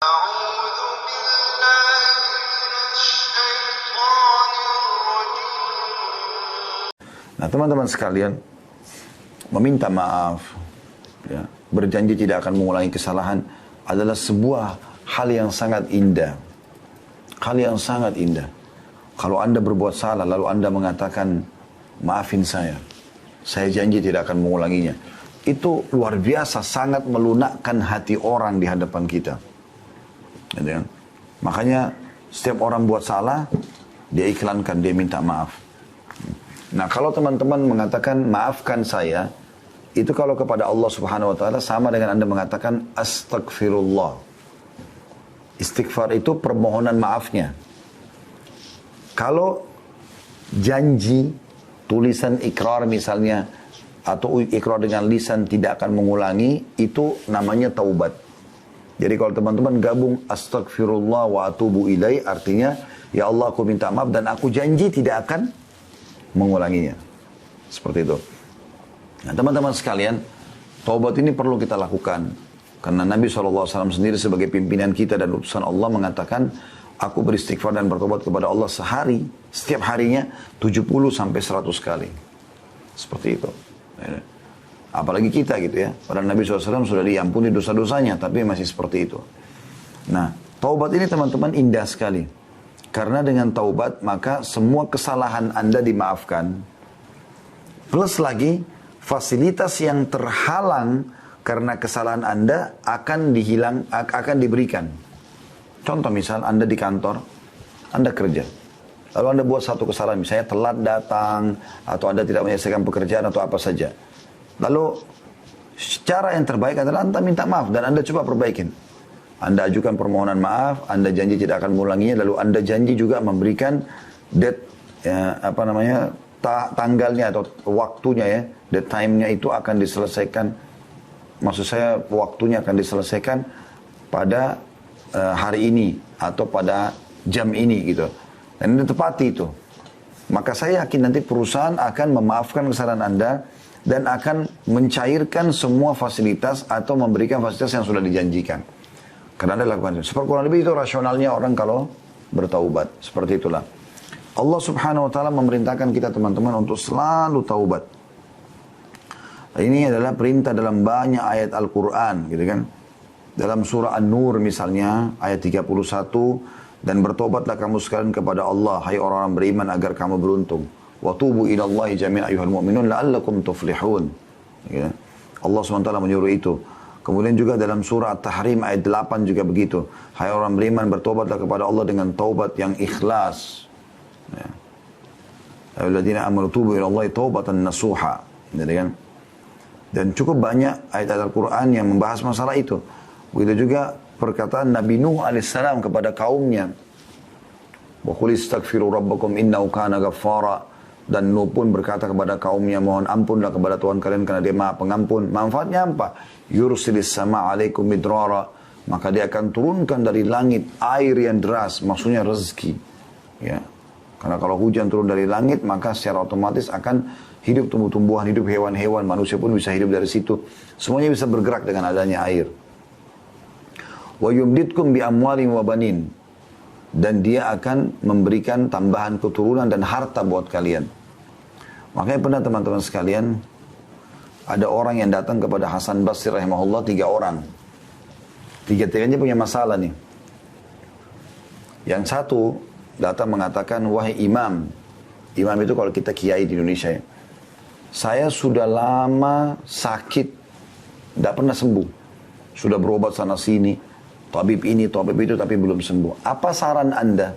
أعوذ بالله من الشيطان الرجيم. Nah, teman-teman sekalian, meminta maaf, ya, berjanji tidak akan mengulangi kesalahan adalah sebuah hal yang sangat indah. Hal yang sangat indah. Kalau Anda berbuat salah, lalu Anda mengatakan, maafin saya janji tidak akan mengulanginya. Itu luar biasa, sangat melunakkan hati orang di hadapan kita. Gitu kan? Makanya setiap orang buat salah, dia iklankan, dia minta maaf. Nah, kalau teman-teman mengatakan maafkan saya, itu kalau kepada Allah Subhanahu wa taala sama dengan Anda mengatakan astagfirullah. Istighfar itu permohonan maafnya. Kalau janji, tulisan ikrar misalnya, atau ikrar dengan lisan tidak akan mengulangi, itu namanya taubat. Jadi kalau teman-teman gabung astagfirullah wa atubu ilai, artinya ya Allah aku minta maaf dan aku janji tidak akan mengulanginya. Seperti itu. Nah, teman-teman sekalian, taubat ini perlu kita lakukan. Karena Nabi SAW sendiri sebagai pimpinan kita dan utusan Allah mengatakan, aku beristighfar dan bertobat kepada Allah sehari, setiap harinya 70 sampai 100 kali. Seperti itu. Apalagi kita gitu ya. Padahal Nabi SAW sudah diampuni dosa-dosanya, tapi masih seperti itu. Nah, taubat ini teman-teman indah sekali. Karena dengan taubat, maka semua kesalahan Anda dimaafkan. Plus lagi, fasilitas yang terhalang karena kesalahan Anda akan diberikan. Contoh misal, Anda di kantor, Anda kerja. Lalu Anda buat satu kesalahan, misalnya telat datang, atau Anda tidak menyelesaikan pekerjaan atau apa saja. Lalu, cara yang terbaik adalah Anda minta maaf dan Anda coba perbaikin. Anda ajukan permohonan maaf, Anda janji tidak akan mengulanginya, lalu Anda janji juga memberikan tanggalnya atau waktunya ya, the time-nya itu akan diselesaikan. Maksud saya waktunya akan diselesaikan pada hari ini atau pada jam ini gitu. Dan ini tepati itu. Maka saya yakin nanti perusahaan akan memaafkan kesalahan Anda dan akan mencairkan semua fasilitas atau memberikan fasilitas yang sudah dijanjikan. Karena Anda lakukan itu. Seperti kurang lebih itu rasionalnya orang kalau bertaubat. Seperti itulah. Allah Subhanahu wa taala memerintahkan kita teman-teman untuk selalu taubat. Ini adalah perintah dalam banyak ayat Al-Quran, gitu kan. Dalam surah An-Nur misalnya, ayat 31, dan bertobatlah kamu sekalian kepada Allah, hai orang-orang beriman, agar kamu beruntung. Wa tubu ilallahi jami'an ayyuhal mu'minun la'allakum tuflihun. Ya. Allah SWT menyuruh itu. Kemudian juga dalam surah At-Tahrim ayat 8 juga begitu. Hai orang beriman, bertobatlah kepada Allah dengan taubat yang ikhlas. Ya. Ayyuhalladzina amanu tubu ilallahi taubatan nasuha. Jadi kan? Dan cukup banyak ayat-ayat Al-Quran yang membahas masalah itu. Begitu juga perkataan Nabi Nuh alaihissalam kepada kaumnya. Wa qul istaghfiru rabbakum innahu kana ghaffara. Dan Nuh pun berkata kepada kaumnya, mohon ampunlah kepada Tuhan kalian karena dia maha pengampun. Manfaatnya apa? Yursilis sama alaikum midrara. Maka dia akan turunkan dari langit air yang deras, maksudnya rezeki. Ya. Karena kalau hujan turun dari langit, maka secara otomatis akan hidup tumbuh-tumbuhan, hidup hewan-hewan, manusia pun bisa hidup dari situ. Semuanya bisa bergerak dengan adanya air. Wa yumditkum bi amwalin wa banin. Dan dia akan memberikan tambahan keturunan dan harta buat kalian. Makanya pernah teman-teman sekalian, ada orang yang datang kepada Hasan Basri rahimahullah, 3 orang. Tiga-tiganya punya masalah nih. Yang satu datang mengatakan, wahai imam. Imam itu kalau kita kiai di Indonesia ya. Saya sudah lama sakit, tidak pernah sembuh. Sudah berobat sana sini, tabib ini, tabib itu, tapi belum sembuh. Apa saran Anda?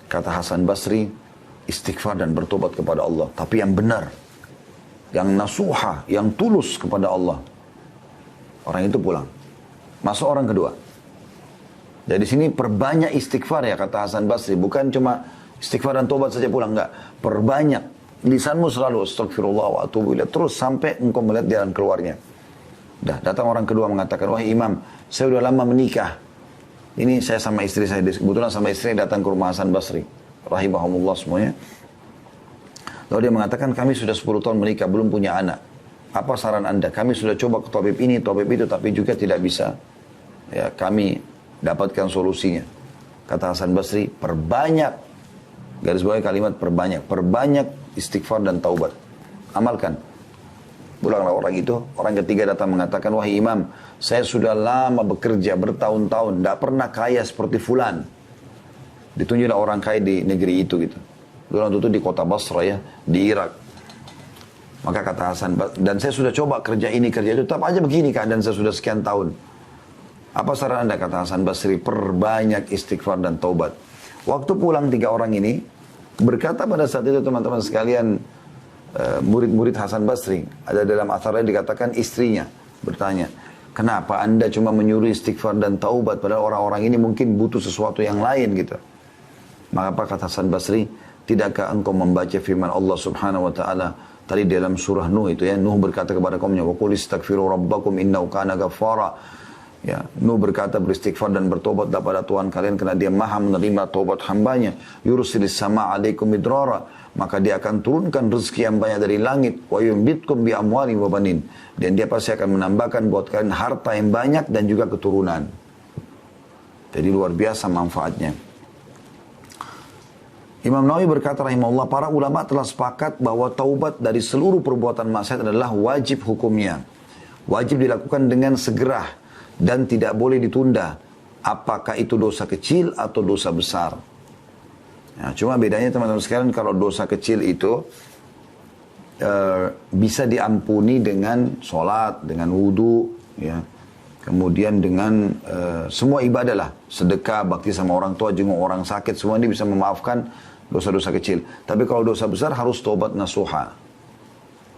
Kata Hasan Basri, istighfar dan bertobat kepada Allah. Tapi yang benar, yang nasuha, yang tulus kepada Allah. Orang itu pulang. Masuk orang kedua. Dari sini perbanyak istighfar ya, kata Hasan Basri. Bukan cuma istighfar dan tobat saja pulang, enggak. Perbanyak. Lisanmu selalu astagfirullah wa atubu ilaih. Terus sampai engkau melihat jalan keluarnya. Datang orang kedua mengatakan, wahai imam, saya sudah lama menikah. Ini saya sama istri saya, kebetulan sama istri datang ke rumah Hasan Basri. Rahimahumullah semuanya. Lalu dia mengatakan, kami sudah 10 tahun menikah, belum punya anak. Apa saran Anda? Kami sudah coba ke tabib ini, tabib itu, tapi juga tidak bisa. Ya, kami dapatkan solusinya. Kata Hasan Basri, perbanyak, garis bawah kalimat perbanyak istighfar dan taubat. Amalkan. Pulanglah orang itu, orang ketiga datang mengatakan, wahai imam, saya sudah lama bekerja bertahun-tahun, tidak pernah kaya seperti fulan. Ditunjuklah orang kaya di negeri itu gitu. Orang itu di kota Basra ya, di Irak. Maka kata Hasan, dan saya sudah coba kerja ini, kerja itu, tetap aja begini keadaan saya sudah sekian tahun. Apa saran anda, kata Hasan Basri, perbanyak istighfar dan taubat. Waktu pulang tiga orang ini, berkata pada saat itu teman-teman sekalian, murid-murid Hasan Basri, ada dalam atharnya dikatakan istrinya, bertanya, kenapa anda cuma menyuruh istighfar dan taubat, padahal orang-orang ini mungkin butuh sesuatu yang lain gitu. Maka apa kata Hasan Basri, tidakkah engkau membaca firman Allah subhanahu wa ta'ala, tadi dalam surah Nuh itu ya, Nuh berkata kepada kaumnya, wa qul istaghfiru rabbakum innahu kana ghaffara. Ya, Nuh berkata beristighfar dan bertobatlah pada Tuhan kalian karena dia maha menerima taubat hambanya. Yursilis sama alaikum midrara, maka dia akan turunkan rezeki yang banyak dari langit. Wa yumbitkum bi amwali wa banin, dan dia pasti akan menambahkan buat kalian harta yang banyak dan juga keturunan. Jadi luar biasa manfaatnya. Imam Nawawi berkata rahimahullah, para ulama telah sepakat bahwa taubat dari seluruh perbuatan maksiat adalah wajib hukumnya. Wajib dilakukan dengan segera dan tidak boleh ditunda. Apakah itu dosa kecil atau dosa besar? Ya, cuma bedanya teman-teman sekalian, kalau dosa kecil itu bisa diampuni dengan sholat, dengan wudu, ya. Kemudian dengan semua ibadah lah, sedekah, bakti sama orang tua, jenguk orang sakit, semua ini bisa memaafkan dosa-dosa kecil. Tapi kalau dosa besar harus tobat nasuha.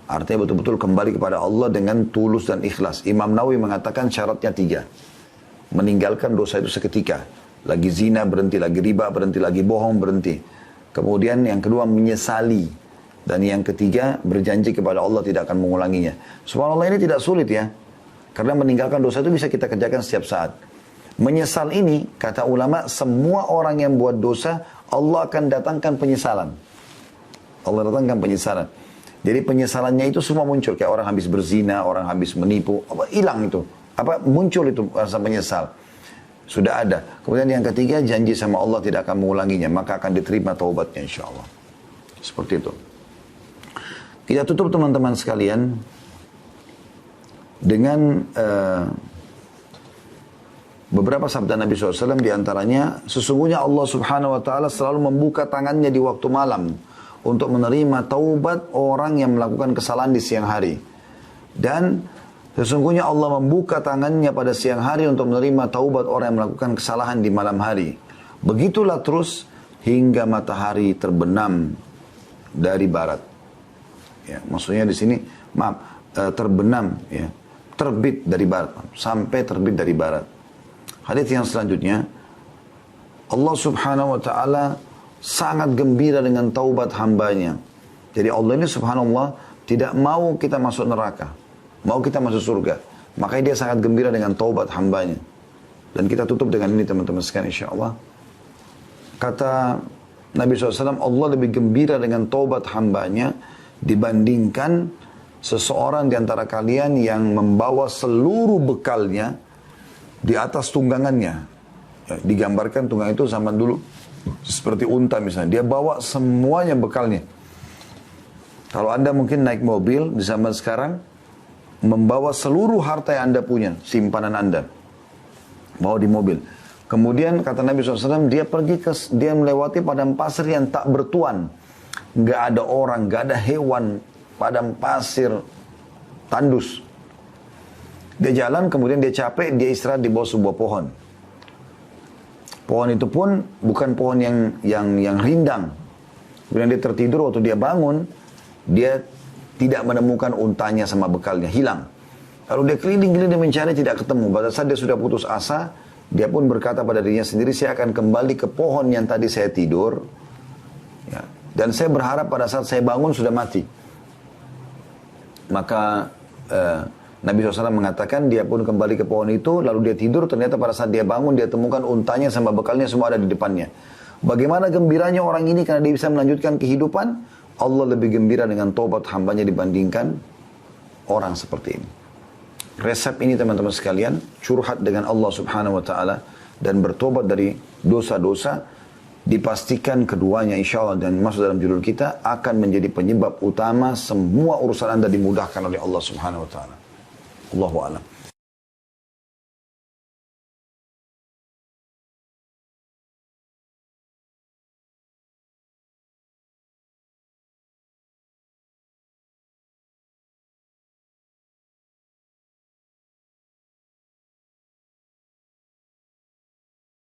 Artinya betul-betul kembali kepada Allah dengan tulus dan ikhlas. Imam Nawawi mengatakan syaratnya 3. Meninggalkan dosa itu seketika. Lagi zina berhenti, lagi riba berhenti, lagi bohong berhenti. Kemudian yang kedua menyesali. Dan yang ketiga berjanji kepada Allah tidak akan mengulanginya. Subhanallah, ini tidak sulit ya. Karena meninggalkan dosa itu bisa kita kerjakan setiap saat. Menyesal ini, kata ulama, semua orang yang buat dosa, Allah akan datangkan penyesalan. Allah datangkan penyesalan. Jadi penyesalannya itu semua muncul. Kayak orang habis berzina, orang habis menipu, hilang itu. Muncul itu rasa menyesal. Sudah ada. Kemudian yang ketiga, janji sama Allah tidak akan mengulanginya. Maka akan diterima taubatnya insya Allah. Seperti itu. Kita tutup teman-teman sekalian dengan beberapa sabda Nabi SAW, diantaranya, sesungguhnya Allah subhanahu wa ta'ala selalu membuka tangannya di waktu malam untuk menerima taubat orang yang melakukan kesalahan di siang hari. Dan sesungguhnya Allah membuka tangannya pada siang hari untuk menerima taubat orang yang melakukan kesalahan di malam hari. Begitulah terus hingga matahari terbenam dari barat. Ya, maksudnya di sini, terbenam, ya, terbit dari barat, sampai terbit dari barat. Hadits yang selanjutnya, Allah subhanahu wa ta'ala sangat gembira dengan taubat hambanya. Jadi Allah ini subhanallah tidak mau kita masuk neraka, mau kita masuk surga. Makanya dia sangat gembira dengan taubat hambanya. Dan kita tutup dengan ini teman-teman sekalian insyaAllah. Kata Nabi SAW, Allah lebih gembira dengan taubat hambanya dibandingkan seseorang di antara kalian yang membawa seluruh bekalnya di atas tunggangannya. Ya, digambarkan tunggang itu zaman dulu seperti unta misalnya. Dia bawa semuanya bekalnya. Kalau anda mungkin naik mobil di zaman sekarang, membawa seluruh harta yang anda punya, simpanan anda, bawa di mobil. Kemudian kata Nabi SAW, dia melewati padang pasir yang tak bertuan. Nggak ada orang, nggak ada hewan, padang pasir tandus. Dia jalan, kemudian dia capek, dia istirahat di bawah sebuah pohon. Pohon itu pun bukan pohon yang rindang. Kemudian dia tertidur, waktu dia bangun, dia tidak menemukan untanya sama bekalnya, hilang. Lalu dia keliling-keliling mencari, tidak ketemu. Pada saat dia sudah putus asa, dia pun berkata pada dirinya sendiri, saya akan kembali ke pohon yang tadi saya tidur. Ya. Dan saya berharap pada saat saya bangun sudah mati. Maka Nabi SAW mengatakan dia pun kembali ke pohon itu, lalu dia tidur, ternyata pada saat dia bangun, dia temukan untanya sama bekalnya semua ada di depannya. Bagaimana gembiranya orang ini karena dia bisa melanjutkan kehidupan, Allah lebih gembira dengan taubat hambanya dibandingkan orang seperti ini. Resep ini teman-teman sekalian, curhat dengan Allah Subhanahu wa ta'ala, dan bertobat dari dosa-dosa, dipastikan keduanya insya Allah dan masuk dalam judul kita akan menjadi penyebab utama semua urusan Anda dimudahkan oleh Allah Subhanahu wa taala. Allahu a'lam.